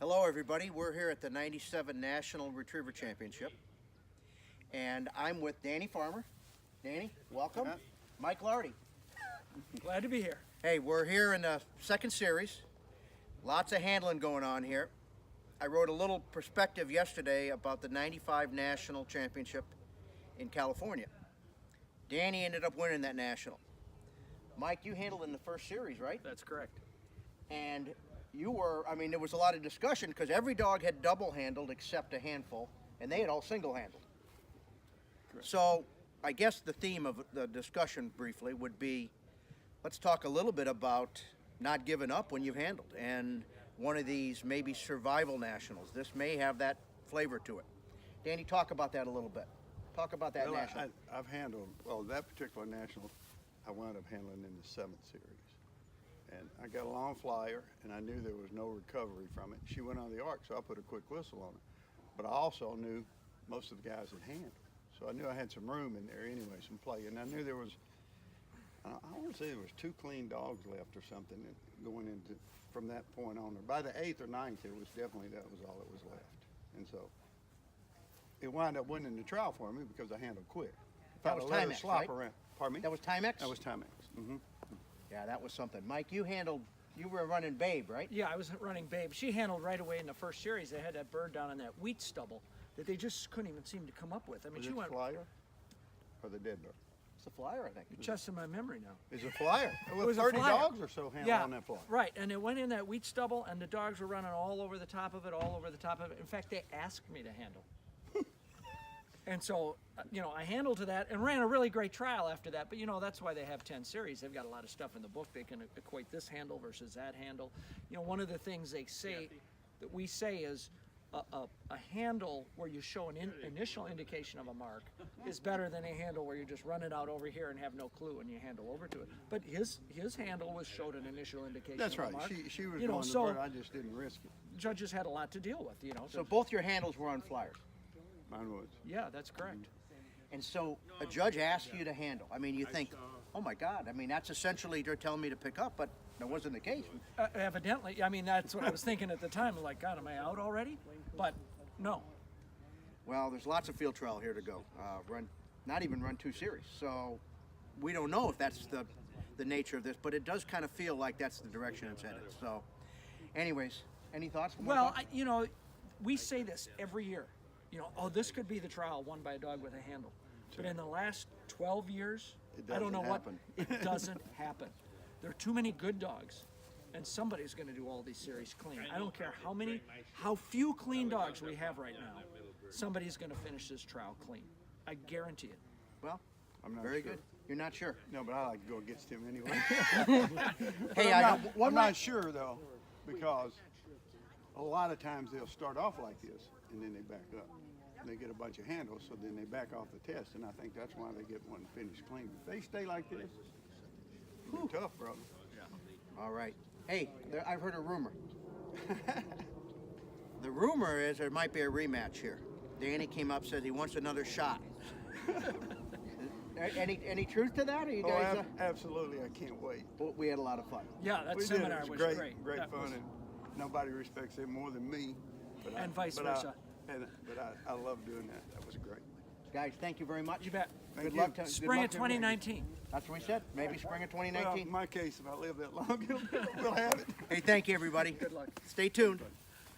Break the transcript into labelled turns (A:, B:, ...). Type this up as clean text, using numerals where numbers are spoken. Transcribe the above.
A: Hello everybody, we're here at the 97 National Retriever Championship and I'm with Danny Farmer. Danny, welcome. Mike Lardy.
B: Glad to be here.
A: Hey, we're here in the second series. Lots of handling going on here. I wrote a little perspective yesterday about the 95 National Championship in California. Danny ended up winning that national. Mike, you handled in the first series, right?
B: That's correct.
A: And you were, I mean, there was a lot of discussion because every dog had double handled except a handful, and they had all single handled. So I guess the theme of the discussion briefly would be, let's talk a little bit about not giving up when you've handled, and one of these maybe survival nationals. This may have that flavor to it. Danny, talk about that a little bit. Talk about that national.
C: I've handled, well, that particular national, I wound up handling in the 7th series. And I got a long flyer, and I knew there was no recovery from it. She went on the arc, so I put a quick whistle on her. But I also knew most of the guys had handled. So I knew I had some room in there anyway, some play. And I knew there was, I want to say there was 2 clean dogs left or something going into, from that point on. By the 8th or 9th, it was definitely, that was all that was left. And so it wound up winning the trial for me because I handled quick.
A: That was Timex, right?
C: Pardon me?
A: That was Timex?
C: That was Timex. Mm-hmm.
A: Yeah, that was something. Mike, you handled, you were running Babe, right?
B: Yeah, I was running Babe. She handled right away in the first series. They had that bird down in that wheat stubble that they just couldn't even seem to come up with. I mean,
C: Was
B: she
C: it
B: went.
C: flyer or the dead bird?
A: It's a flyer, I think.
B: You're testing my memory now.
C: Is it flyer?
B: It was a
C: 30
B: flyer.
C: dogs or so handled
B: Yeah,
C: on that flyer.
B: right. And it went in that wheat stubble, and the dogs were running all over the top of it, all over the top of it. In fact, they asked me to handle. And so, you know, I handled to that and ran a really great trial after that. But, you know, that's why they have 10 series. They've got a lot of stuff in the book. They can equate this handle versus that handle. You know, one of the things they say, that we say is a handle where you show an initial indication of a mark is better than a handle where you just run it out over here and have no clue and you handle over to it. But his handle showed an initial indication
C: That's
B: of a
C: right.
B: mark.
C: She was
B: You know,
C: going to
B: so-
C: bird. I just didn't risk it.
B: Judges had a lot to deal with, you know.
A: So both your handles were on flyers.
C: Mine was.
B: Yeah, that's correct.
A: And so a judge asks you to handle. I mean, you think, oh my God, I mean, that's essentially they're telling me to pick up, but that wasn't the case.
B: Evidently, I mean, that's what I was thinking at the time. Like, God, am I out already? But no.
A: Well, there's lots of field trial here to go. Not even run 2 series. So we don't know if that's the nature of this, but it does kind of feel like that's the direction it's headed. So anyways, any thoughts?
B: Well, you know, we say this every year. You know, oh, this could be the trial won by a dog with a handle. But in the last 12 years, I don't know
C: happen.
B: what, it doesn't happen. There are too many good dogs, and somebody's going to do all these series clean. I don't care how few clean dogs we have right now, somebody's going to finish this trial clean. I guarantee it.
A: Well,
C: I'm not
A: very
C: sure.
A: good. You're not sure.
C: No, but I like to go against him anyway.
A: Hey,
C: I'm not sure though, because a lot of times they'll start off like this and then they back up. They get a bunch of handles, so then they back off the test, and I think that's why they get one finished clean. If they stay like this, it'll be tough, brother.
A: All right. Hey, I've heard a rumor. The rumor is there might be a rematch here. Danny came up, said he wants another shot. Any truth to that? Or you guys?
C: Absolutely, I can't wait.
A: We had a lot of fun.
B: Yeah, that
C: We did.
B: seminar
C: It
B: was
C: great,
B: great.
C: great
B: That
C: fun,
B: was-
C: and nobody respects it more than me.
B: And vice versa.
C: I love doing that. That was great.
A: Guys, thank you very much.
B: You bet.
C: Thank
A: Good
C: you.
A: luck to
B: Spring of
A: good luck to everybody.
B: 2019.
A: That's what we said. Maybe spring of
C: Well,
A: 2019.
C: in my case, if I live that long, we'll have it.
A: Hey, thank you, everybody.
B: Good luck.
A: Stay tuned.